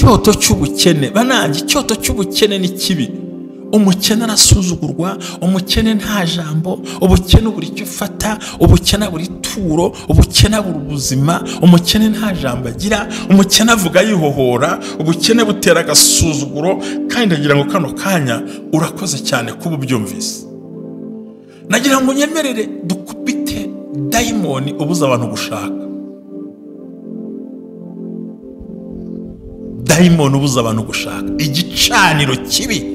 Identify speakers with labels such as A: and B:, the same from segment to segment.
A: icyoto cy'ubukene. Banange icyoto cy'ubukene ni kibi. Umukene arasuzugurwa, umukene nta jambo, ubukene buri cyo ufata, ubukene buri turo, ubukene buri ubuzima, umukene nta jambo agira, umukene avuga yihohora, ubukene butera agasuzuguro. Kandi ndagira ngo kano kanya urakoze cyane kuba ubyumvise. Nagira ngo nyemerere dukubite dayimoni ubuza abantu gushaka. Dayimoni ubuza abantu gushaka, igicaniro kibi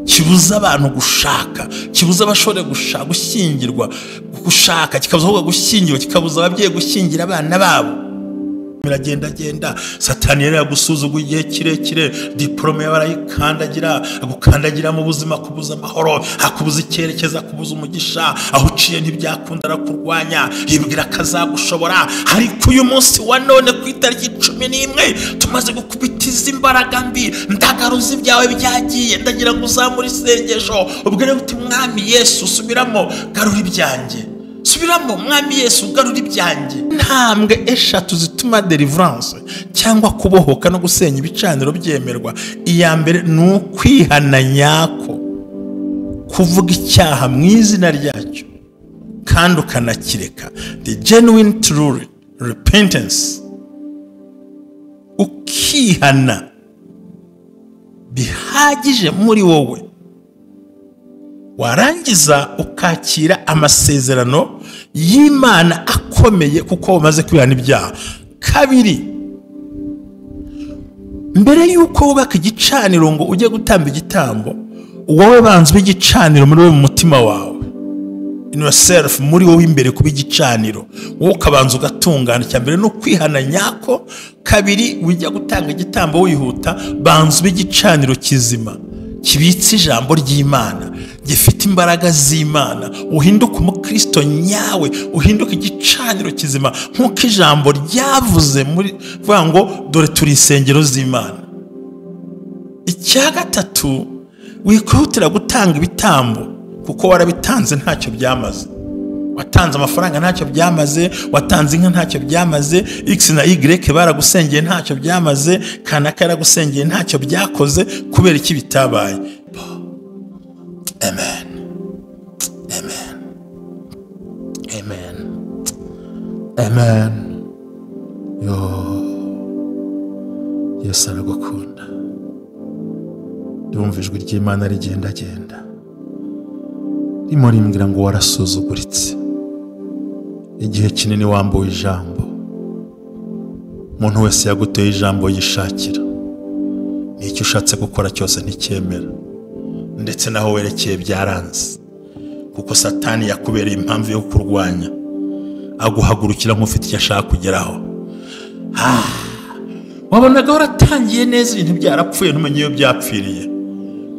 A: kibuza abantu gushaka, kibuza abashore gushaka gushyingirwa, gushaka kikabuza gushyingirwa, kikabuza ababyeyi gushyingira abana babo. Miragenda Satani yari yagusuzuguye igihe kirekire, diplome y'abarayikandagira, agukandagira mu buzima, kubuza amahoro, akubuza icyerekeza, kubuza umugisha, aho uciye ntibyakunda arakurwanya, yibwira kazagushobora. Ariko uyu munsi wa none ku itariki 11 tumaze gukubitiza imbaraga mbi, ndagaruza ibyawe byagiye. Ndagira ngo uzamure isengesho ubwire uti mwami Yesu subiramo, garura ibyanjye. Subiramo mwami Yesu, garura ibyanjye. Ntambwe eshatu zituma deliverance cyangwa kubohoka no gusenya ibicaniro byemerwa. Iya mbere ni ukwihana nyako, kuvuga icyaha mu izina ryacyo kandi ukanakireka. The genuine true repentance. Ukihana bihagije muri wowe, warangiza ukakira amasezerano y'Imana akomeye kuko umaze kwihana ibyaha. Kabiri, mbere yuko wubaka igicaniro ngo ujye gutamba igitambo, wowe banzwe igicaniro muri wowe mu mutima wawe, in yourself, muri wowe imbere kuba igicaniro, wowe ukabanza ugatungana. Cyambere no kwihana nyako. Kabiri, ujya gutanga igitambo wihuta, banzwe igicaniro kizima kibitse ijambo ry'Imana, gifite imbaraga z'Imana. Uhinduka umukristo nyawe, uhinduka igicaniro kizima nk'uko ijambo ryavuze muri vuga ngo dore turi insengero z'Imana. Icya gatatu, wikihutira gutanga ibitambo kuko warabitanze ntacyo byamaze. Watanze amafaranga ntacyo byamaze, watanze inka ntacyo byamaze, X na Y baragusengeye ntacyo byamaze, kanaka yaragusengeye ntacyo byakoze. Kubera iki bitabaye? Amen. Amen. Amen. Amen. Yo. Yesu aragukunda. Ndumva ijwi ry'Imana rigenda. Rimwe rimbwira ngo warasuzuguritse. Igihe kinini wambuwe ijambo. Umuntu wese yaguteye ijambo yishakira. Nicyo ushatse gukora cyose nticyemera. Ndetse naho werekeye byaranze. Kuko Satani yakubereye impamvu yo kurwanya. Aguhagurukira nk'ufite icyo ashaka kugeraho. Wabonaga waratangiye neza, ibintu byarapfuye ntumenye iyo byapfiriye.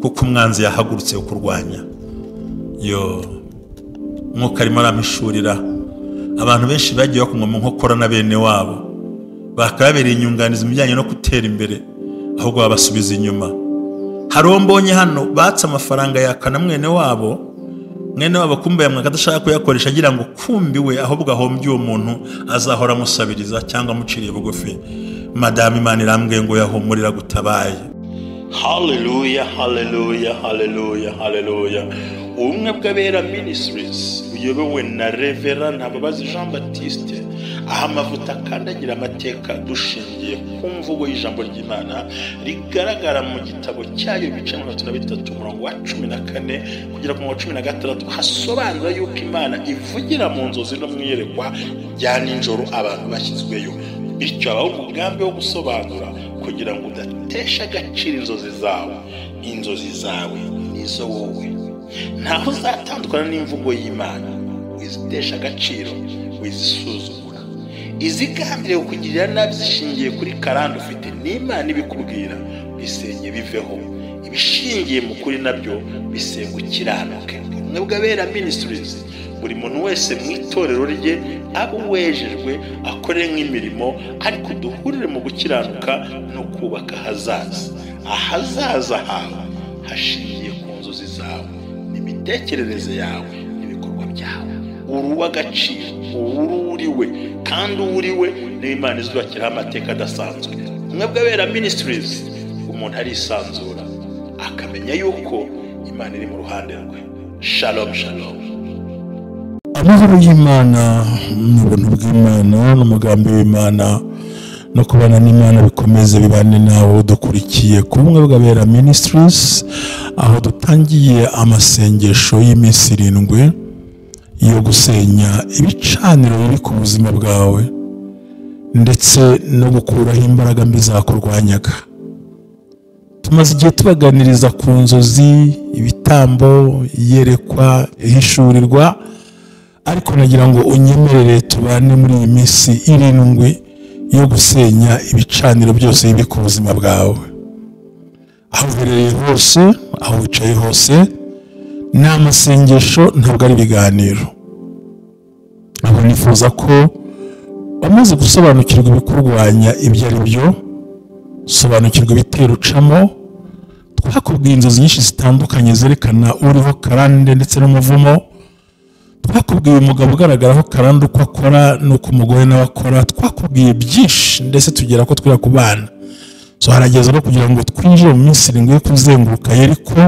A: Kuko umwanzi yahagurutse yo kurwanya. Yo, mwuka arimo aramishurira. Abantu benshi bagiye bakumwa mu nkokora na bene wabo, bakabereye inyunganizi mu bijyanye no gutera imbere, ahubwo babasubiza inyuma. Hari uwo mbonye hano batse amafaranga yakana mwene wabo kumbe yamwe kadashaka kuyakoresha agira ngo kumbiwe, ahubwo ahombye uwo muntu azahora amusabiriza cyangwa amuciriye bugufi. Madame Imana irambwiye ngo yahumurira gutabaye. Hallelujah, hallelujah, hallelujah, hallelujah. Ubumwe bw'abera ministries buyobowe na Reverend Hababazi Jean Baptiste, aha amavuta akandagira amateka dushingiye ku mvugo y'ijambo ry'Imana rigaragara mu gitabo cyayo Ibicaniro 3:14 kugera ku 16 hasobanura yuko Imana ivugira mu nzozi no mwiyerekwa rya ninjoro abantu bashyizweyo. Bityo abaho umugambi wo gusobanura kugira ngo udatesha agaciro inzozi zawe. Inzozi zawe nizo wowe. Ntaho uzatandukana n'imvugo y'Imana, wizitesha agaciro, wizisuzugura. Izigambiriye kukugirira nabi zishingiye kuri karande ufite n'Imana ibikubwira, bisenye biveho. Ibishingiye mu kuri nabyo bisenga ukiranuke. Ubumwe bw'abera ministries, buri muntu wese mu itorero rye abo wejejwe akore nk'imirimo, ariko duhurire mu gukiranuka no kubaka ahazaza hawe hashingiye ku nzozi zawe, n'imitekerereze yawe, n'ibikorwa byawe. Uruwa agaciro, uriwe kandi uriwe n'Imana izubakiraho amateka adasanzwe. mwebwe abera ministries umuntu arisanzura akamenya yuko Imana iri mu ruhande rwe. Shalom shalom.
B: Amahoro y'Imana n'ubuntu bw'Imana n'umugambi w'Imana no kubana n'Imana bikomeze bibane nawe dukurikiye ku bumwe bw'abera ministries, aho dutangiye amasengesho y'iminsi 7 yo gusenya ibicaniro biri ku buzima bwawe ndetse no gukuraho imbaraga mbi zakurwanyaga. Tumaze igihe tubaganiriza ku nzozi, ibitambo, iyerekwa, ihishurirwa, ariko nagira ngo unyemerere tubane muri iyi minsi 7 yo gusenya ibicaniro byose biri ku buzima bwawe. Aho uherereye hose, aho wicaye hose, ni amasengesho ntabwo ari ibiganiro. Aho nifuza ko wamaze gusobanukirwa ibikurwanya ibyo ari byo, sobanukirwa ibitero ucamo. Twakubwiye inzozi nyinshi zitandukanye zerekana uriho Karande ndetse n'Umuvumo. Twakubwiye umugabo ugaragaraho Karande uko akora n'uko umugore nawe akora. Twakubwiye byinshi ndetse tugera ko twira ku bana. So harageze no kugira ngo twinjire mu minsi 7 yo kuzenguruka Yeriko,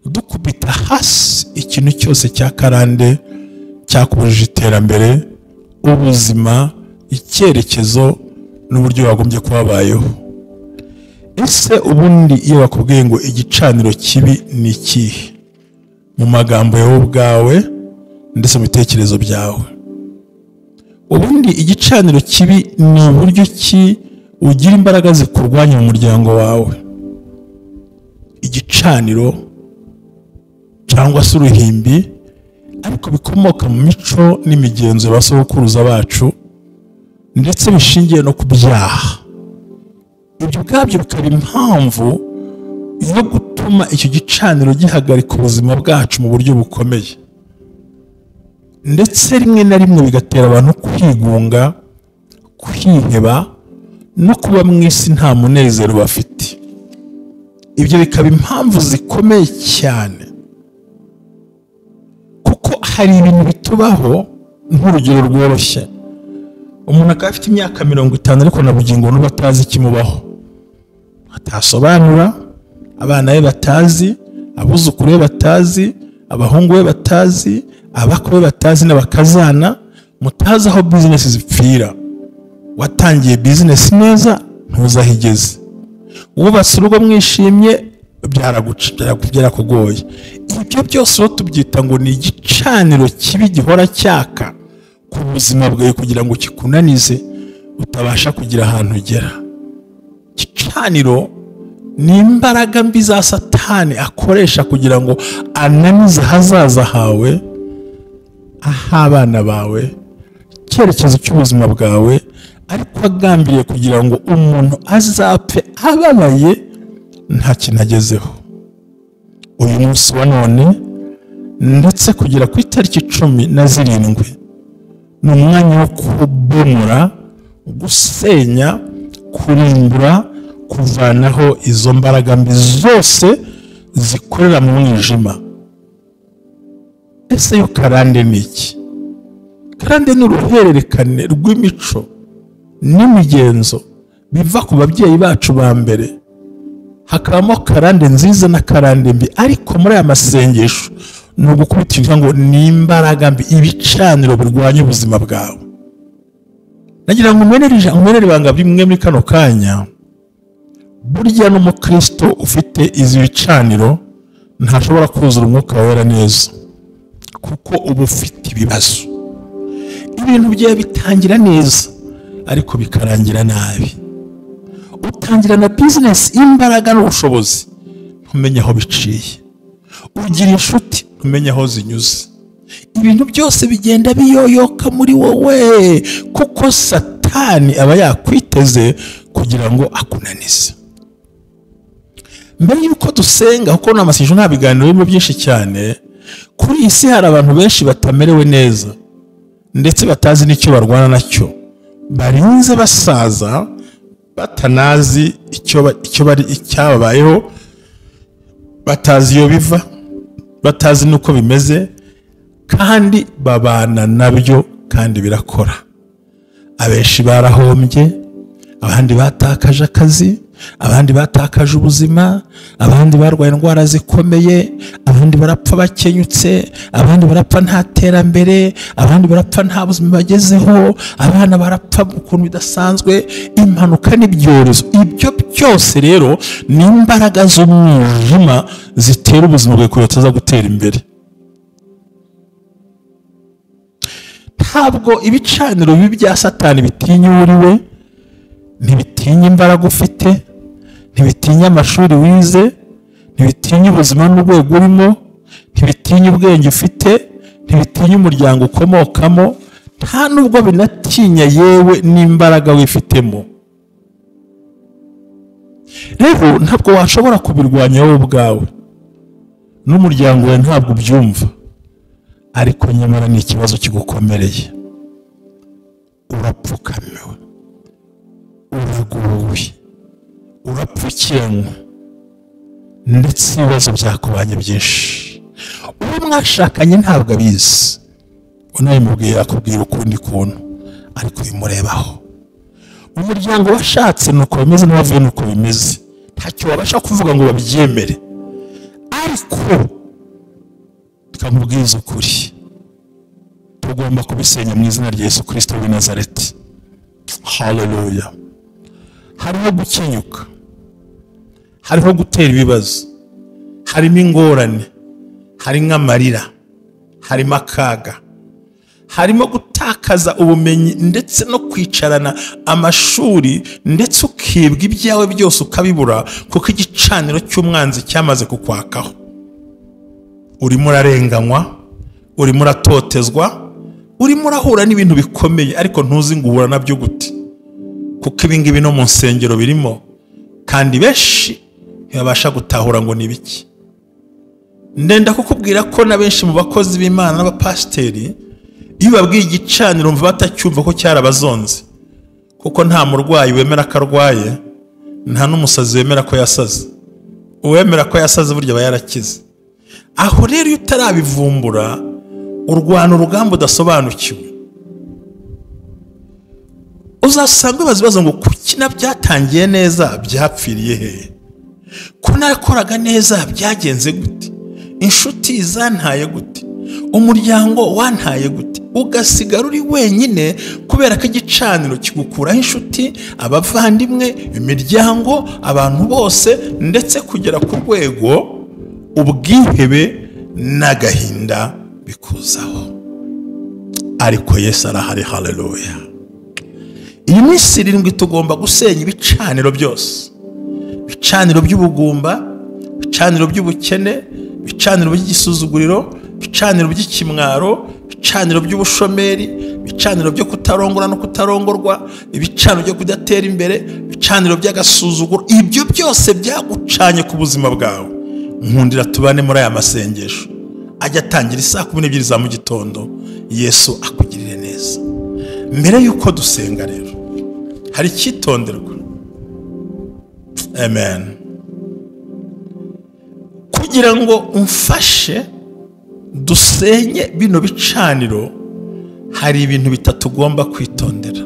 B: dukubita hasi ikintu cyose cya Karande cyakubujije iterambere, ubuzima, icyerekezo n'uburyo wagombye kubabayeho. Ese ubundi iyo bakubwiye ngo igicaniro kibi ni ikihe? Mu magambo yawe ubwawe ndetse mu bitekerezo byawe, ubundi igicaniro kibi ni uburyo ki ugira imbaraga zikurwanya mu muryango wawe. Igicaniro cyangwa se uruhimbi, ariko bikomoka mu mico n'imigenzo y'abasokuruza bacu ndetse bishingiye no ku byaha. Ibyo bwabyo bikaba impamvu yo gutuma icyo gicaniro gihagarika ubuzima bwacu mu buryo bukomeye, ndetse rimwe na rimwe bigatera abantu kwigunga, kwiheba no kuba mu isi nta munezero bafite. Ibyo bikaba impamvu zikomeye cyane, kuko hari ibintu bitubaho nk'urugero rworoshye. Umuntu akaba afite imyaka 50 ariko na bugingo n'ubu atazi ikimubaho, atasobanura, abana be batazi, abuzukuru be batazi, abahungu be batazi, abakwe batazi n'abakazana, mutazi aho business zipfira. Watangiye business neza ntuzahigeze, wubatse urugo mwishimye byarakugoye. Ibyo byose rero tubyita ngo ni igicaniro kibi gihora cyaka ku buzima bwawe kugira ngo kikunanize utabasha kugira ahantu ugera. Igicaniro ni imbaraga mbi za Satani akoresha kugira ngo ananize ahazaza hawe, abana bawe, icyerekezo cy'ubuzima bwawe, ariko agambiriye kugira ngo umuntu azapfe ababaye nta kintu agezeho. Uyu munsi wa none ndetse kugera ku itariki 17 ni umwanya wo kubomora, gusenya, kurimbura, kuvanaho izo mbaraga mbi zose zikorera mu mwijima. Ese yo Karande ni iki? Karande ni uruhererekane rw'imico n'imigenzo biva ku babyeyi bacu ba mbere. Hakabamo Karande nziza na Karande mbi, ariko muri aya masengesho ni ugukubitira ngo ni imbaraga mbi, ibicaniro birwanya ubuzima bwawe. Nagira ngo umwerere ibanga bimwe muri kano kanya. Burya n'umukristo ufite izi bicaniro ntashobora kuzura umwuka wera neza, kuko uba ufite ibibazo. Ibintu byawe bitangira neza ariko bikarangira nabi. Utangira na business imbaraga n'ubushobozi, ntumenye aho biciye. Ugira inshuti, ntumenye aho zinyuze. Ibintu byose bigenda biyoyoka muri wowe, kuko Satani aba yakwiteze kugira ngo akunanize. Mbere yuko dusenga, kuko n'amasengesho nta biganiro birimo byinshi cyane, kuri iyi si hari abantu benshi batamerewe neza ndetse batazi n'icyo barwana nacyo. Barinze basaza batanazi icyababayeho, batazi iyo biva, batazi nuko bimeze, kandi babana nabyo kandi birakora. Abenshi barahombye, abandi batakaje akazi, abandi batakaje ubuzima, abandi barwaye indwara zikomeye, abandi barapfa bakenyutse, abandi barapfa nta terambere, abandi barapfa nta buzima bagezeho, abana barapfa ukuntu bidasanzwe, impanuka n'ibyorezo. Ibyo byose rero ni imbaraga z'umwijima zitera ubuzima bwawe kugira utaza gutera imbere. Ntabwo ibicaniro bibi bya Satani bitinya uriwe, ntibitinya imbaraga ufite, ntibitinya amashuri wize, ntibitinya ubuzima n'urwego urimo, ntibitinya ubwenge ufite, ntibitinya umuryango ukomokamo, nta nubwo binatinya yewe n'imbaraga wifitemo. Rero ntabwo washobora kubirwanya wowe ubwawe, n'umuryango wawe ntabwo ubyumva, ariko nyamara ni ikibazo kigukomereye. Urapfukamiwe, uraguwe, urapfukiranwa, ndetse ibibazo byakubanye byinshi. Uwo mwashakanye ntabwo abizi, unabimubwiye akubwira ukundi kuntu, ariko bimurebaho. Umuryango washatse nuko bimeze, n'abavuye nuko bimeze, ntacyo wabasha kuvuga ngo babyemere. Ariko tukamubwiza ukuri, tugomba kubisenya mu izina rya Yesu Kristo w'i Nazareti. Haleluya. Hariho gukenyuka, hariho gutera ibibazo, harimo ingorane, harimo amarira, harimo akaga, harimo gutakaza ubumenyi, ndetse no kwicarana amashuri, ndetse ukibwa ibyawe byose ukabibura, kuko igicaniro cy'umwanzi cyamaze kukwakaho. Urimo urarenganywa, urimo uratotezwa, urimo urahura n'ibintu bikomeye, ariko ntuzi ngo uhura nabyo gute, kuko ibingibi no mu nsengero birimo, kandi benshi ntibabasha gutahura ngo ni biki. Ndenda kukubwira ko na benshi mu bakozi b'Imana n'abapasiteri, iyo babwiye igicaniro umva batacyumva ko cyarabazonze, kuko nta murwayi wemera ko arwaye, nta n'umusazi wemera ko yasaze. Uwemera ko yasaze burya aba yarakize. Aho rero iyo utarabivumbura, urwana urugamba udasobanukiwe. Uzasanga ibibazo ngo kuki na byatangiye neza byapfiriye hehe, ko nakoraga neza byagenze gute, inshuti zantaye gute, umuryango wantaye gute, ugasigara uri wenyine kubera ko igicaniro kigukuraho inshuti, abavandimwe, imiryango, abantu bose, ndetse kugera ku rwego ubwihebe n'agahinda bikuzaho. Ariko Yesu arahari. Haleluya. Iyi minsi 7 tugomba gusenya ibicaniro byose, ibicaniro by'ubugumba, ibicaniro by'ubukene, ibicaniro by'igisuzuguriro, ibicaniro by'ikimwaro, ibicaniro by'ubushomeri, ibicaniro byo kutarongora no kutarongorwa, ibicaniro byo kudatera imbere, ibicaniro by'agasuzuguro. Ibyo byose byagucanye ku buzima bwawe. Nkundira tubane muri aya masengesho ajya atangira saa 12 za mu gitondo. Yesu akugirire neza. Mbere yuko dusenga rero, hari cyitonderwa. Amen. Kugira ngo umfashe dusenye bino bicaniro, hari ibintu bitatu ugomba kwitondera.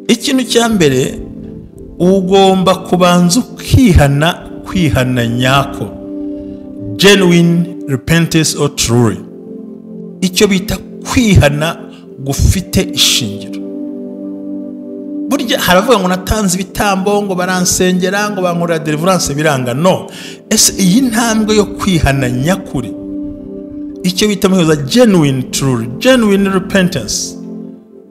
B: Ikintu cya mbere, ugomba kubanza kwihana nyako, genuine repentance or truly. Icyo bita kwihana gufite ishingiro. Burya haravuga ngo natanze ibitambo, ngo baransengera, ngo bankora deliverance, biranga. No, ese iyi ntambwe yo kwihana nyakuri, icyo bita muhoza genuine truly, genuine repentance,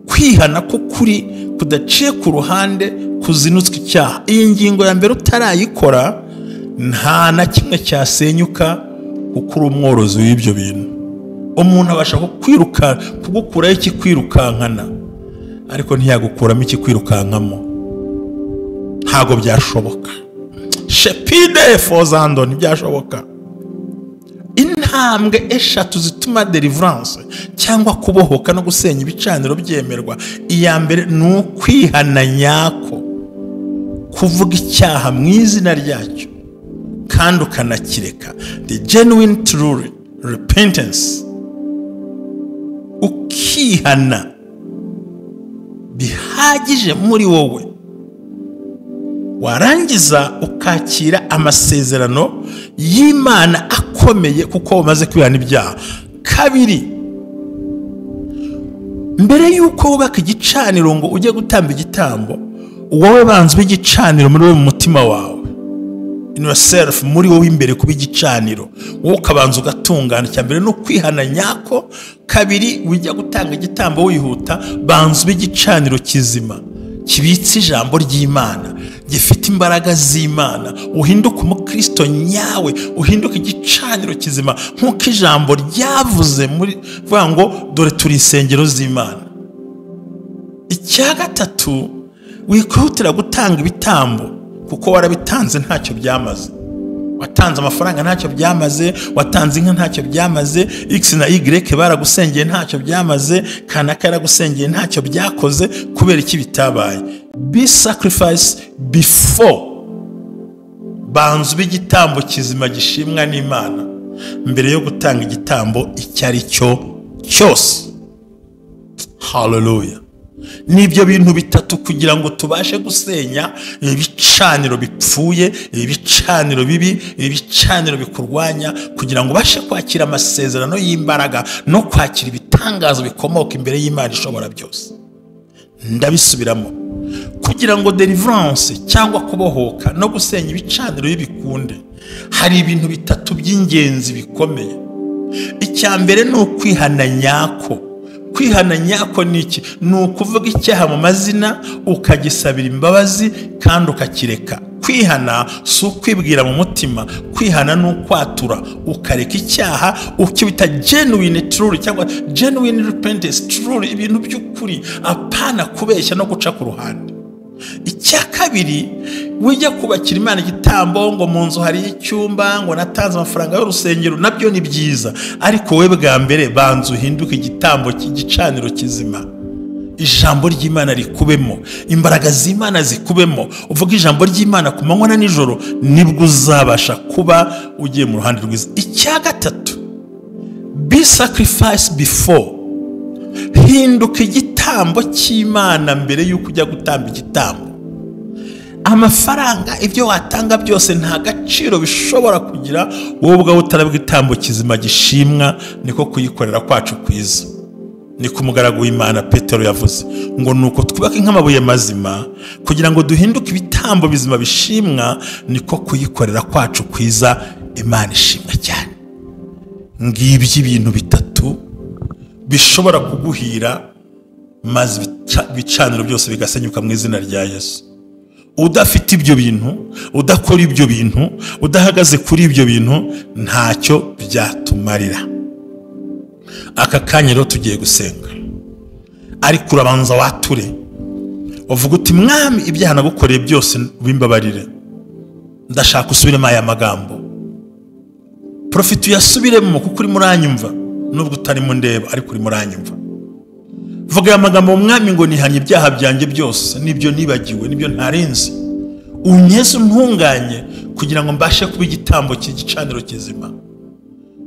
B: kwihana ko kuri kudaciye ku ruhande, kuzinutswe icyaha. Iyi ngingo ya mbere utarayikora, nta na kimwe cyasenyuka ukuri umworozi w'ibyo bintu. Umuntu abasha kukwiruka, kugukuraho ikikwirukankana, ariko ntiyagukuramo ikikwirukankamo. Ntago byashoboka. Shepide fozando ntibyashoboka. Intambwe 3 zituma deliverance cyangwa kubohoka no gusenya ibicaniro byemerwa. Iya mbere ni ukwihana nyako, kuvuga icyaha mu izina ryacyo kandi ukanakireka. The genuine true repentance, ukihana
A: bihagije muri wowe, warangiza ukakira amasezerano y'Imana akomeye kuko wamaze kwihana ibyaha. Kabiri, mbere yuko wubaka igicaniro ngo ujye gutamba igitambo, wowe banza igicaniro muri wowe mu mutima wawe, in yourself, muri wowe imbere kuba igicaniro, wowe ukabanza ugatungana. Cyambere no kwihana nyako. Kabiri, wijya gutanga igitambo wihuta, banza igicaniro kizima kibitse ijambo ry'Imana, gifite imbaraga z'Imana, uhinduka umukristo nyawe, uhinduka igicaniro kizima nk'uko ijambo ryavuze muri vuga ngo dore turi insengero z'Imana. Icya gatatu, wikwihutira gutanga ibitambo kuko warabitanze ntacyo byamaze. Watanze amafaranga ntacyo byamaze, watanze inka ntacyo byamaze, X na Y baragusengeye ntacyo byamaze, kanaka yaragusengeye ntacyo byakoze. Kubera iki bitabaye? Be sacrifice before. Banza igitambo kizima gishimwa n'Imana mbere yo gutanga igitambo icyo ari cyo cyose. Hallelujah. Nibyo bintu bitatu kugira ngo tubashe gusenya ibicaniro bipfuye, ibicaniro bibi, ibicaniro bikurwanya, kugira ngo bashe kwakira amasezerano y'imbaraga no kwakira ibitangazo bikomoka imbere y'Imana ishobora byose. Ndabisubiramo, kugira ngo deliverance cyangwa kubohoka no gusenya ibicaniro bikunde, hari ibintu bitatu by'ingenzi bikomeye. Icya mbere ni ukwihana nyako. Kwihana nyako ni iki? Ni ukuvuga icyaha mu mazina, ukagisabira imbabazi kandi ukakireka. Kwihana si ukwibwira mu mutima, kwihana ni ukwatura ukareka icyaha, ukibita genuine truly cyangwa genuine repentance truly, ibintu by'ukuri, apana kubeshya no guca ku ruhande. Icya kabiri, wijya kubakira Imana igitambo ngo mu nzu hari icyumba, ngo natanze amafaranga y'urusengero, nabyo ni byiza, ariko we bwa mbere banza uhinduke igitambo cy'igicaniro kizima. Ijambo ry'Imana rikubemo, imbaraga z'Imana zikubemo, uvuga ijambo ry'Imana ku manywa na nijoro, nibwo uzabasha kuba ugiye mu ruhande rwiza. Icya gatatu, be sacrifice before. Hinduka igitambo cy'Imana mbere yuko ujya gutamba igitambo. Amafaranga, ibyo watanga byose nta gaciro bishobora kugira wowe ubwawe utarabwa igitambo kizima gishimwa. Niko kuyikorera kwacu kwiza. Niko umugaragu w'Imana Petero yavuze ngo nuko twubake nk'amabuye mazima kugira ngo duhinduke ibitambo bizima bishimwa. Niko kuyikorera kwacu kwiza, Imana ishimwa cyane. Ngibyo ibintu bitatu bishobora kuguhira maze ibicaniro byose bigasenyuka mu izina rya Yesu. Udafite ibyo bintu, udakora ibyo bintu, udahagaze kuri ibyo bintu, ntacyo byatumarira. Aka kanya rero tugiye gusenga, ariko urabanza wature uvuga uti Mwami, ibyaha nagukoreye byose bimbabarire, ndashaka usubiremo aya magambo. Profit yasubiremo kuko uri muranyumva, nubwo utarimo ndeba ariko uri muranyumva. Vuga aya magambo: Mwami, ngo nihanye ibyaha byanjye byose, nibyo nibagiwe, nibyo ntarinzi, unyeze untunganye kugira ngo mbashe kuba igitambo cy'igicaniro kizima.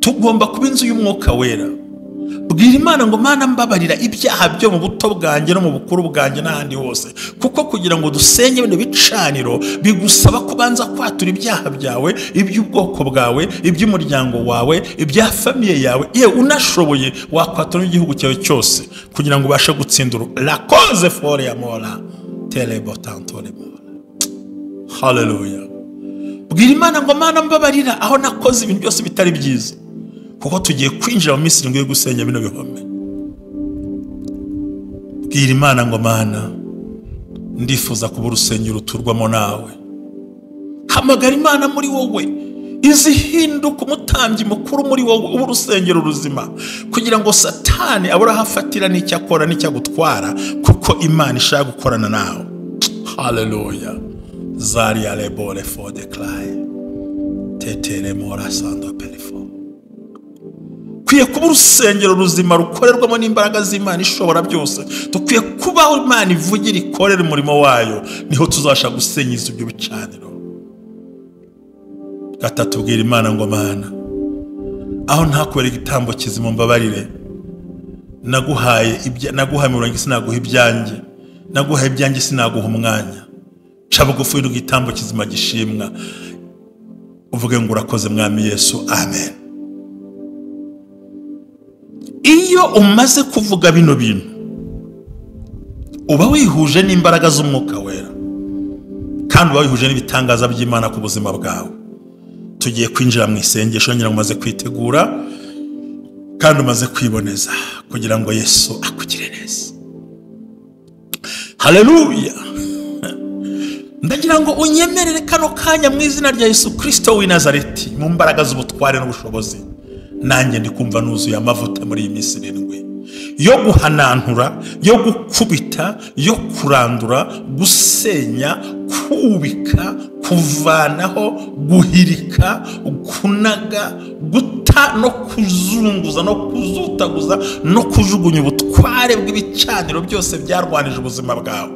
A: Tugomba kuba inzu y'Umwuka Wera. Bwira Imana ngo Mana, mbabarira ibyaha byo mu buto bwanjye no mu bukuru bwanjye n'ahandi hose, kuko kugira ngo dusenye bino bicaniro bigusaba kubanza kwatura ibyaha byawe, iby'ubwoko bwawe, iby'umuryango wawe, ibya famiye yawe, yewe unashoboye wakwatura igihugu cyawe cyose kugira ngo ubashe gutsindura la cause for ya mora telebotantone mora. Hallelujah. Bwira Imana ngo Mana, mbabarira aho nakoze ibintu byose bitari byiza, kuko tugiye kwinjira mu minsi yo gusenya bino bihome. Bwira Imana ngo Mana, ndifuza kuba urusengero ruturwamo nawe. Hamagara Imana muri wowe, izihinduka umutambyi mukuru muri wowe, ubu urusengero ruzima, kugira ngo Satani abura hafatira n'icyo akora n'icyo agutwara, kuko Imana ishaka gukorana nawe. Hallelujah. Zaria lebole for the cry tetere mora sando pelifo. Kwiye kuba urusengero ruzima rukorerwamo n'imbaraga z'Imana ishobora byose. Tukwiye kubaho Imana ivugira ikorera umurimo wayo, niho tuzasha gusenyiza ibyo bicaniro. Gatatu, bwira Imana ngo Mana, aho ntakubera igitambo kizima mbabarire, naguhaye murangi sinaguha ibyanjye, naguhaye ibyanjye sinaguha umwanya, ca bugufi w'igitambo kizima gishimwa, uvuge ngo urakoze mwami Yesu, amen. Iyo umaze kuvuga bino bintu uba wihuje n'imbaraga z'umwuka wera, kandi uba wihuje n'ibitangaza by'Imana ku buzima bwawe. Tugiye kwinjira mu isengesho ngira ngo umaze kwitegura kandi umaze kwiboneza kugira ngo Yesu akugire neza. Haleluya. Ndagira ngo unyemerere kano kanya mu izina rya Yesu Kristo w'i Nazareti, mu mbaraga z'ubutware n'ubushobozi, nanjye ndikumva nuzuye amavuta muri iyi minsi 7 yo guhanantura, yo gukubita, yo kurandura, gusenya, kubika, kuvanaho, guhirika, kunaga, guta no kuzunguza no kuzutaguza no kujugunya ubutware bw'ibicaniro byose byarwanije ubuzima bwawe.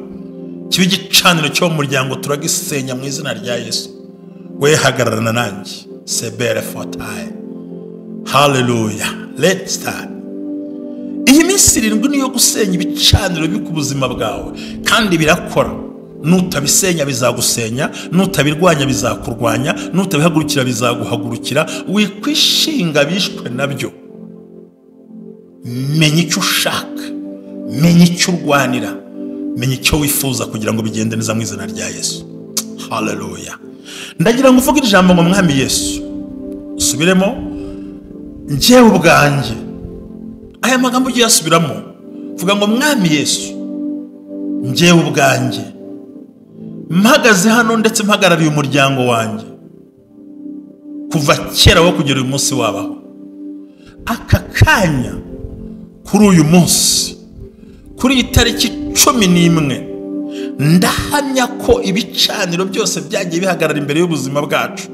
A: Kibe igicaniro cyo mu muryango turagisenya mu izina rya Yesu. We hagararana nanjye, sebere fotaye. Hallelujah. Let's start. Iyi minsi 7 niyo gusenya ibicaniro byo ku buzima bwawe, kandi birakora. Nutabisenya bizagusenya, nutabirwanya bizakurwanya, nutabihagurukira bizaguhagurukira. Wikwishinga bishwe nabyo. Menya icyo ushaka, menya icyo urwanira, menya icyo wifuza kugira ngo bigende neza mu izina rya Yesu. Hallelujah. Ndagira ngo uvuge ijambo ngo mwami Yesu. Subiremo, njyewe ubwanjye. Aya magambo ugiye asubiramo, vuga ngo mwami Yesu, njyewe ubwanjye mpagaze hano ndetse mpagarariye umuryango wanjye kuva kera wo kugera uyu munsi wabaho. Aka kanya kuri uyu munsi, kuri itariki 11, ndahamya ko ibicaniro byose byagiye bihagarara imbere y'ubuzima bwacu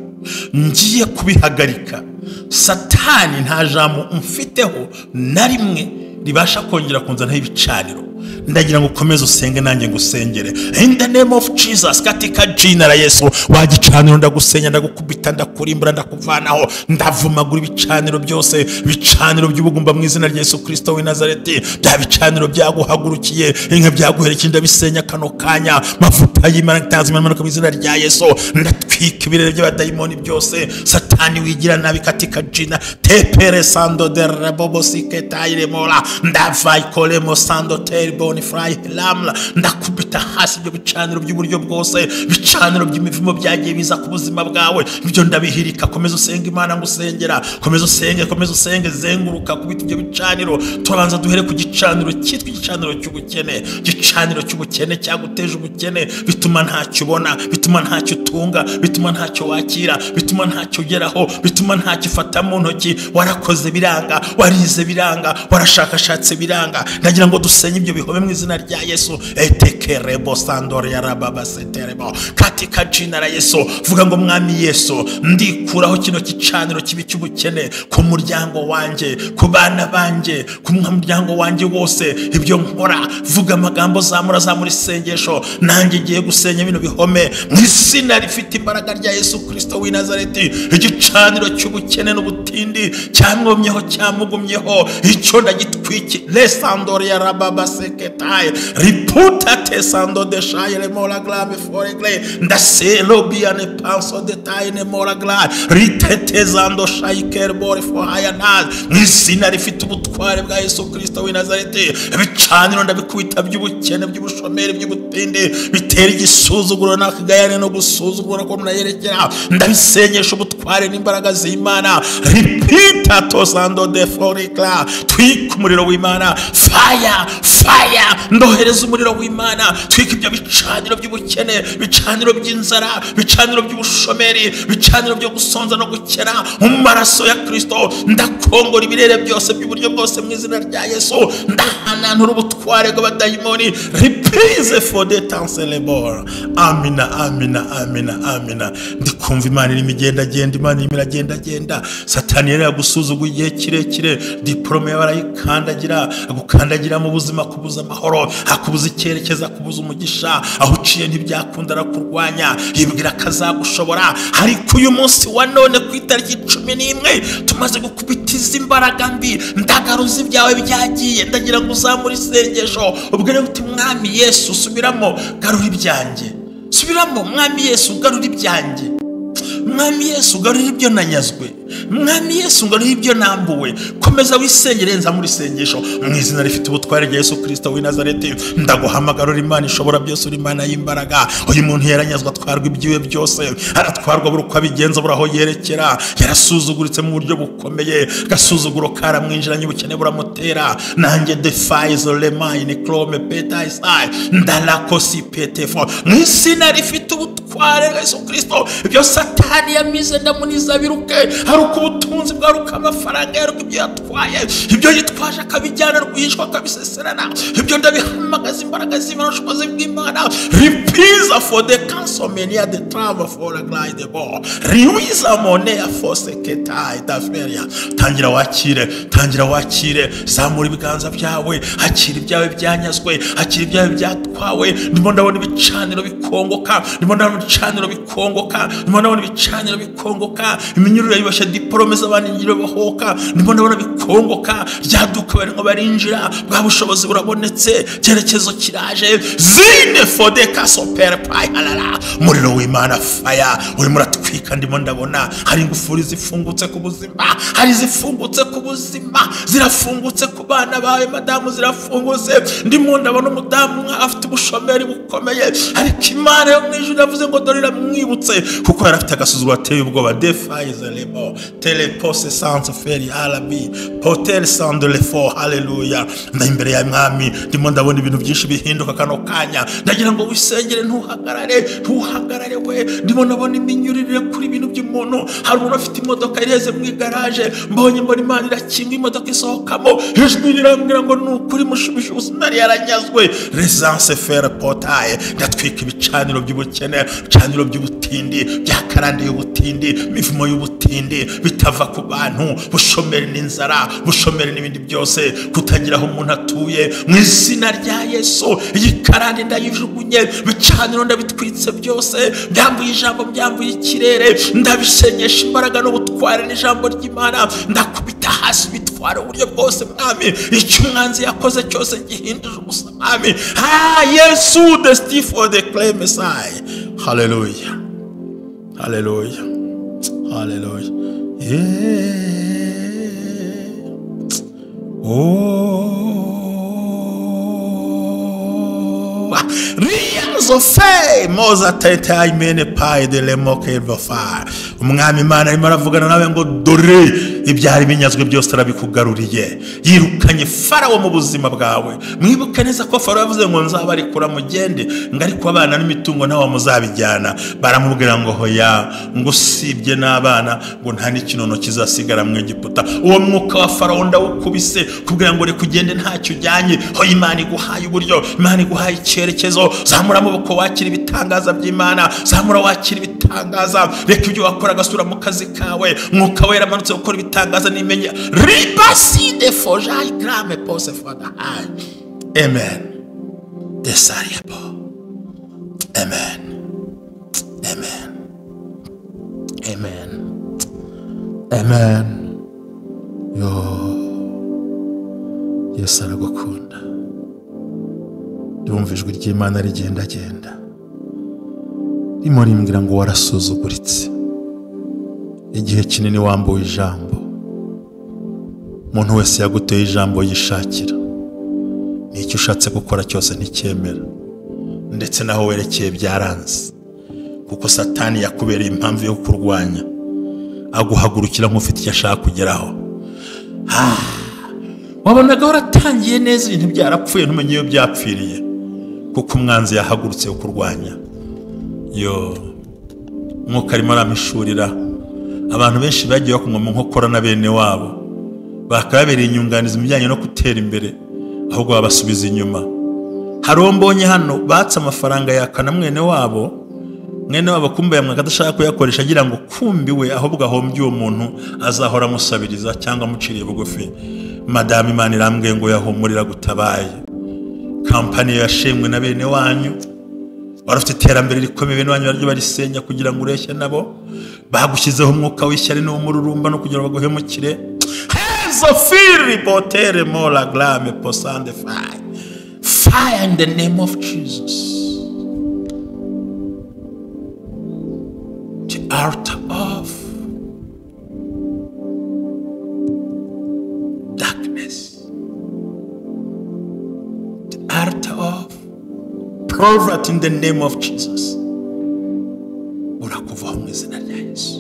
A: ngiye kubihagarika. Satani nta jambo umfiteho na rimwe ribasha kongera kunzanaho ibicaniro. Ndagira ngo ukomeze usenge nanjye ngusengere. In the name of Jesus, katika jina la Yesu, wagicaniro ndagusenya, ndagukubita, ndakurimbura, ndakuvanaho, ndavumagura ibicaniro byose, ibicaniro by'ubugumba mu izina rya Yesu Kristo w'i Nazareti. Bya bicaniro byaguhagurukiye, inka byaguherekeje, ndabisenya kano kanya. Mavuta y'Imana itazimana mu izina rya Yesu. Ndatwika ibirere by'abadayimoni byose. Satani wigira nabi katika jina tepere sando de rebobo siketaire mola ndavai kolemo sando terbo fry lamla, ndakubita hasi ibyo bicaniro by'uburyo bwose, bicaniro by'imivumo byagiye biza ku buzima bwawe. Ibyo ndabihirika. Komeza usenga Imana ngusengera, komeza usenge, zenguruka kubita ibyo bicaniro. Turabanza duhere ku gicaniro cyitwa igicaniro cy'ubukene. Gicaniro cy'ubukene cyaguteje ubukene, bituma ntacyo ubona, bituma ntacyo utunga, bituma ntacyo wakira, bituma ntacyo ugeraho, bituma ntacyo ufata mu ntoki. Warakoze biranga, warize biranga, warashakashatse biranga. Ndagira ngo dusenye ibyo bihome mu izina rya Yesu. Etekerebo sandor ya rababa seterebo katika jina la Yesu. Vuga ngo mwami Yesu, ndikuraho kino gicaniro kibi cy'ubukene ku muryango wanjye, ku bana banjye, ku muryango wanjye wose. Ibyo nkora, vuga amagambo zamura isengesho. Nanjye ngiye gusenya bino bihome mu izina rifite imbaraga rya Yesu Kristo w'i Nazareti. Igicaniro cy'ubukene n'ubutindi cyamwomyeho, cyamugumyeho, icyo ndagitwiki lesandor ya rababa seketai riputa tesando de shaire mola glave foregle ndaselo biane panso de taine mola glave ritetezando shaiker bore for hayanaz. Izina rifite ubutware bwa Yesu Kristo w'i Nazareti. Ibicaniro ndabikubita by'ubukene, by'ubushomeri, by'ubutinde, bitera igisuzuguro n'akagayane no gusuzugura ko munayerekera. Ndabisenyesha ubutware n'imbaraga z'Imana. Ripita tosando de forikla, twika umuriro w'Imana. Fire, ndohereza umuriro w'Imana. Twika ibyo bicaniro by'ubukene, bicaniro by'inzara, bicaniro by'ubushomeri, bicaniro byo gusonza no gukena. Umaraso ya Kristo ndakongora ibirere byose by'uburyo bwose mu izina rya Yesu. Ndahanantura ubutware bw'abadayimoni. Reprise for the tancelebor. Amina. Ndikumva Imana irimo igendagenda, Imana irimo iragendagenda. Satani yari yagusuzuguye igihe kirekire, diplome yawe arayikandagira, agukanda akandagira mu buzima kubuza amahoro, akubuza icyerekezo, akubuza umugisha, aho uciye ntibyakunda arakurwanya, yibwira akazagushobora. Ariko uyu munsi wa none ku itariki 11 tumaze gukubita izi mbaraga mbi, ndagaruza ibyawe byagiye. Ndagira ngo uzamure isengesho ubwire uti mwami Yesu subiramo, garura ibyanjye. Subiramo, mwami Yesu garura ibyanjye. Mwami Yesu garura ibyo nanyazwe. Mwami Yesu garura ibyo nambuwe. Komeza wisengere nza muri sengesho mu izina rifite ubutware rya Yesu Kristo w'i Nazareti. Ndaguhamagarira Imana ishobora byose, uri Imana y'imbaraga. Uyu muntu yaranyazwa atwarwa ibyiwe byose, aratwarwa buri uko abigenza, buraho yerekera. Yarasuzuguritse mu buryo bukomeye, gasuzuguro karamwinjiranye, ubukene buramutera. Nanjye defies le mine clome peta isai ndalakosi petefo mu izina rifite ubutware rya Yesu Kristo. Ibyo Satani yamize ndamuniza biruke, haruko ubutunzi bwaruka amafaranga yaruko ibyo yatwaye, ibyo yitwaje akabijyana rwishwa akabiseserana. Ibyo ndabihamagaza imbaraga z'Imana n'ubushobozi bw'Imana. Repease for the council mania the travel for a glide the ball riwiza monea force ketai daferia. Tangira wakire, zamura ibiganza byawe, hakira ibyawe byanyazwe, hakira ibyawe byatwawe. Ndimo ndabona ibicaniro bikongoka, iminyururu yibasha diplome z'abandi Urabohoka, ndimo ndabona bikongoka, ryaduka bari ngo barinjira, bwa bushobozi burabonetse, cyerekezo kiraje. Zine for the castle per pai halala, muriro w'Imana fire urimo uratwika. Ndimo ndabona hari ingufuri zifungutse ku buzima, hari zifungutse ku buzima, zirafungutse ku bana bawe madamu, zirafungutse. Ndimo ndabona umudamu afite ubushomeri bukomeye, ariko Imana yo mu ijuru yavuze ngo dore iramwibutse, kuko yari afite agasuzuguro ateye ubwoba. Defies lebo telepose sans feri alabi hotel sans de l'effort. Haleluya. Nda imbere ya mwami ndimo ndabona ibintu byinshi bihinduka kano kanya. Ndagira ngo wisengere, ntuhagarare we. Ndimo ndabona iminyurire kuri ibintu by'umuntu. Hari umuntu afite imodoka ireze mu garage, mbonye Imana irakinga imodoka isohokamo, ijwi rirambwira ngo nukuri mushubishe ubuzima yaranyazwe. Resance faire portail, ndatwika ibicaniro by'ubukene, ibicaniro by'ubutindi, bya Karande y'ubutindi, imivumo y'ubutindi bitava ku bantu, bushomeri n'inzara, bushomeri n'ibindi byose, kutagira aho umuntu atuye. Mu izina rya Yesu iyi Karande ndayijugunye, ibicaniro ndabitwitse byose, byambuye ijambo, byambuye ikirere, ndabisengesha imbaraga n'ubutware n'ijambo ry'Imana. Ndakubita hasi bitwara uburyo bwose mwami, icyo umwanzi yakoze cyose gihinduje ubusa mwami. Yesu the stiff for the clay Messiah. Hallelujah. Hallelujah. Hallelujah. Riazo fe moza tete aimene pai de le moke vafar. Umwami Imana arimo aravugana nawe ngo dore ibyari binyazwe byose arabikugaruriye. Yirukanye Farawo mu buzima bwawe. Mwibuke neza ko Farawo yavuze ngo nzabarikura mugende, ngari ku abana n'imitungo nawe muzabijyana. Baramubwira ngo hoya, ngo usibye n'abana ngo nta n'ikinono kizasigara mu Egiputa. Uwo mwuka wa Farawo ndawukubise kugira ngo reka ugende ntacyo ujyanye. Ho Imana iguhaye uburyo, Imana iguhaye icyerekezo. Zamura amaboko wakira ibitangaza by'Imana, zamura wakira ibitangaza. Reka ibyo wakora gasura mu kazi kawe, mwuka wera manutse gukora ibitangaza n'imenya. Ribasi de foja igrame pose for the high. Amen. Desariable. Amen. Amen. Amen. Amen. Yesu aragukunda. Ndumva ijwi ry'Imana rigenda rimuri mbwira ngo warasuzuguritse. Igihe kinini wambuwe ijambo. Umuntu wese yaguteye ijambo yishakira. Nicyo ushatse gukora cyose nticyemera. Ndetse naho werekeye byaranze. Kuko Satani yakubereye impamvu yo kurwanya. Aguhagurukira nk'ufite icyo ashaka kugeraho. Wabonaga waratangiye neza, ibintu byarapfuye ntumenye iyo byapfiriye. Kuko umwanzi yahagurutse yo kurwanya. Mwuka arimo aramishurira. Abantu benshi bagiye bakumwa mu nkokora na bene wabo, bakabereye inyunganizi mu bijyanye no gutera imbere, ahubwo babasubiza inyuma. Hari uwo mbonye hano batse amafaranga yakana mwene wabo kumbe yamwe kadashaka kuyakoresha agira ngo kumbi we ahubwo ahombye uwo muntu azahora musabiriza cyangwa muciriye bugufi. Madame Imana irambwiye ngo yahumurira gutabaye. Kampani yashemwe na bene wanyu, barafite iterambere rikomeye, bene wanyu baryo barisenya kugira ngo ureshye nabo, bagushyizeho umwuka w'ishyari n'umururumba no kugira ngo baguhemukire. Zofiri potere mola glame posande fire. Fire in the name of Jesus. The art of darkness. The art of pervert in the name of Jesus. Urakuvaho mu izina rya Yesu.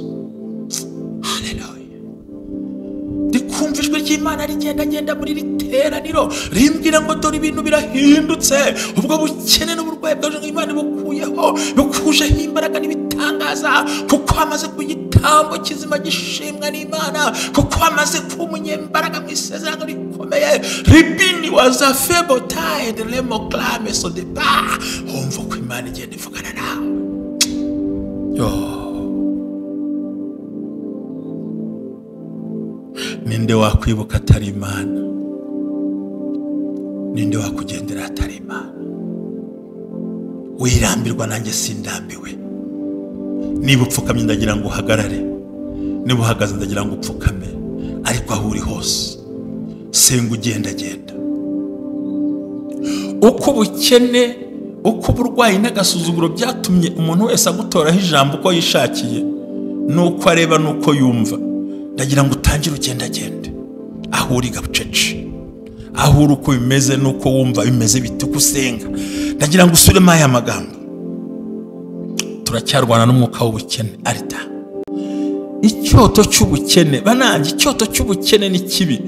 A: Kumvijwe ry'Imana rigenda muri riteraniro rimbwira ngo dore ibintu birahindutse, ubwo bukene n'uburwayi bwaje Imana bukuyeho, bukujeho imbaraga n'ibitangaza, kuko amaze kugitambo kizima gishimwa n'Imana, kuko amaze kumunyembaraga mu isezerano rikomeye. Ribini waza febo tide lemo clame so de ba. Umva ko Imana igenda ivugana nawe. Ninde wakwibuka atari Imana? Ninde wakugendera atari Imana? Wirambirwa nanjye sindambiwe. Niba upfukamye ndagira ngo uhagarare, niba uhagaze ndagira ngo upfukame, ariko aho uri hose senga ugenda. Uko ubukene, uko uburwayi n'agasuzuguro byatumye umuntu wese agutoraho ijambo uko yishakiye, nuko areba nuko yumva, ndagira ngo utangire ugenda. Aho uri gabucece, aho uri uko bimeze nuko wumva bimeze bite uko usenga, ndagira ngo usubiremo aya magambo. Turacyarwana n'umwuka w'ubukene. Arita icyoto cy'ubukene banange, icyoto cy'ubukene ni kibi.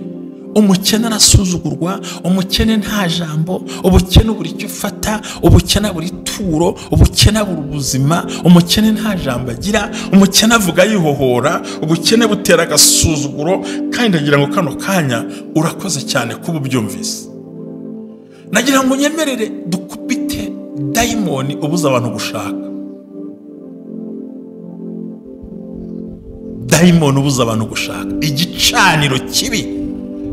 A: Umukene arasuzugurwa, umukene nta jambo, ubukene buri cyo ufata, ubukene buri turo, ubukene buri ubuzima, umukene nta jambo agira, umukene avuga yihohora, ubukene butera agasuzuguro. Kandi ndagira ngo kano kanya urakoze cyane kuba ubyumvise. Nagira ngo nyemerere dukubite daimoni ubuza abantu gushaka. Daimoni ubuza abantu gushaka, igicaniro kibi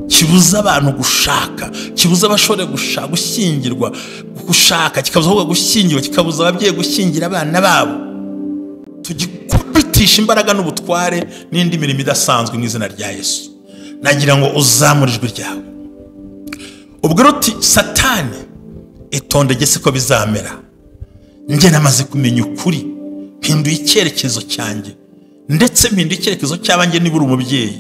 A: kibuza abantu gushaka, kibuza abashore gushaka, gushyingirwa, gushaka, kikabuza gushyingirwa, kikabuza ababyeyi gushyingira abana babo. Tugikubitisha imbaraga n'ubutware n'indi mirimo idasanzwe mu izina rya Yesu. Nagira ngo uzamure ijwi ryawe ubwo ruti Satani itondegese ko bizamera. Nge namaze kumenya ukuri, mpinduye icyerekezo cyanjye, ndetse mpinduye icyerekezo cy'abanjye nibura umubyeyi.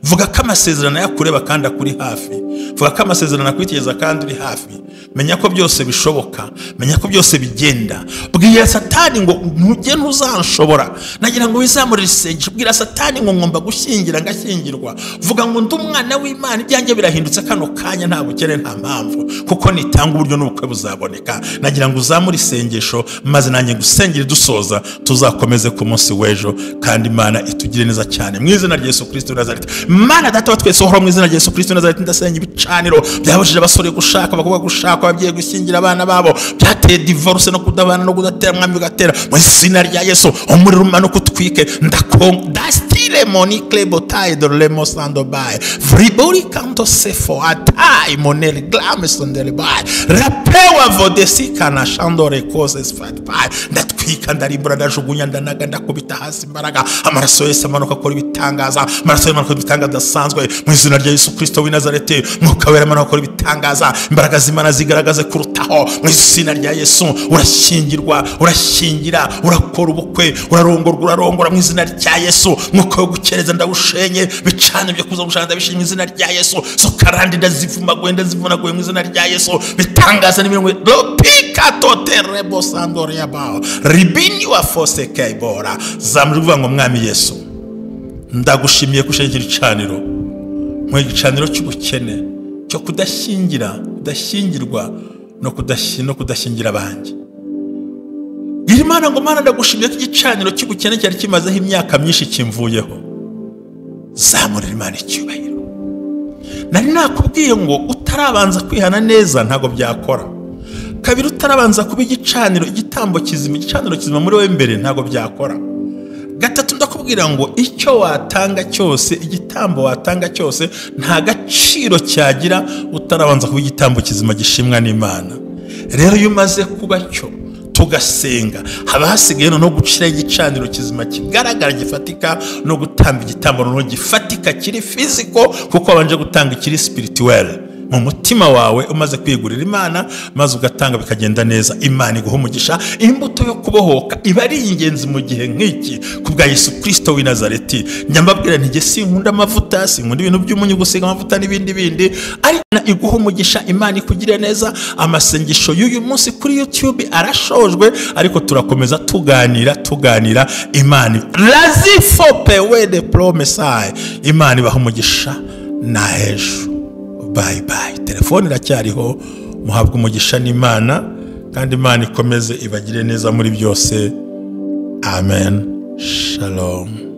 A: Vuga ko amasezerano yakureba kandi akuri hafi, vuga ko amasezerano akwitegereza kandi uri hafi. Menya ko byose bishoboka, menya ko byose bigenda. Bwira Satani ngo ntujye ntuzanshobora. Nagira ngo wizamurire isengesho, bwira Satani ngo ngomba gushyingira ngashyingirwa. Vuga ngo ndi umwana w'Imana, ibyanjye birahindutse kano kanya, nta bukene nta mpamvu, kuko nitanga uburyo n'ubukwe buzaboneka. Nagira ngo uzamure isengesho maze nanjye gusengera dusoza, tuzakomeze ku munsi w'ejo, kandi Imana itugire neza cyane mu izina rya Yesu Kristo Nazareti. Mana data wa twese uhora mu izina rya Yesu Kristo Nazareti, ndasenga ibicaniro byabujije abasore gushaka, abakobwa gushaka, ababyeyi gushyingira abana babo, byateye divorce no kudabana no kudatera, mwami ugatera mu izina rya Yesu. Umuriro umanuka utwike, ndastile monicle botaye de lemo sando bae vribori kanto sefo atai monel glame sondele bae rapewa vodesika na shandore causes fat bae. Ndatwika, ndarimbura, ndajugunya, ndanaga, ndakubita hasi imbaraga. Amaraso yose amanuka akora ibitangaza, amaraso y'amanuka ibitangaza dasanzwe mu izina rya Yesu Kristo w'i Nazareti. Mwuka wera amanuka akora ibitangaza, imbaraga z'Imana zigaragaze kurutaho mu izina rya Yesu. Urashyingirwa, urashyingira, urakora ubukwe, urarongorwa, urarongora mu izina rya Yesu. Mwuka wo gukereza ndawushenye, bicane byo kuza gushaka ndabishinye mu izina rya Yesu. So karande ndazivumaguye, ndazivunaguye mu izina rya Yesu. Bitangaza n'ibintu lopika toterebo sandore yabao ribini wa fose kaibora. Zamruva ngo mwami Yesu, ndagushimiye kushengira icaniro, mu igicaniro cy'ubukene cyo kudashyingirwa no kudashyingira abandi. Imana ngo Mana ndagushimiye ko igicaniro cy'ubukene cyari kimazeho imyaka myinshi kimvuyeho. Zamurira Imana icyubahiro. Nari nakubwiye ngo utarabanza kwihana neza ntago byakora. Kabiri utarabanza kuba igicaniro, igitambo kizima, igicaniro kizima muri wowe imbere ntago byakora. Gatatu ndakubwira ngo icyo watanga cyose igitambo watanga cyose nta gaciro cyagira utarabanza kuba igitambo kizima gishimwa n'Imana. Rero iyo umaze kuba cyo tugasenga, haba hasigaye no gucira igicaniro kizima kigaragara gifatika, no gutamba igitambo no gifatika kiri physical, kuko wabanje gutanga ikiri spiritual mu mutima wawe. Umaze kwigurira Imana maze ugatanga bikagenda neza, Imana iguhe umugisha. Imbuto yo kubohoka iba ari ingenzi mu gihe nk'iki kubwa Yesu Kristo w'i Nazareti. Nyambabwira ntige sinkunda amavuta, sinkunda ibintu by'umunyu gusiga amavuta n'ibindi, ariko iguhe umugisha, Imana ikugire neza. Amasengesho y'uyu munsi kuri YouTube arashojwe, ariko turakomeza tuganira Imana razifope we de promesai. Imana ibahe umugisha na ejo. Bye bye. Telefone iracyariho, muhabwe umugisha n'Imana, kandi Imana ikomeze ibagire neza muri byose. Amen. Shalom.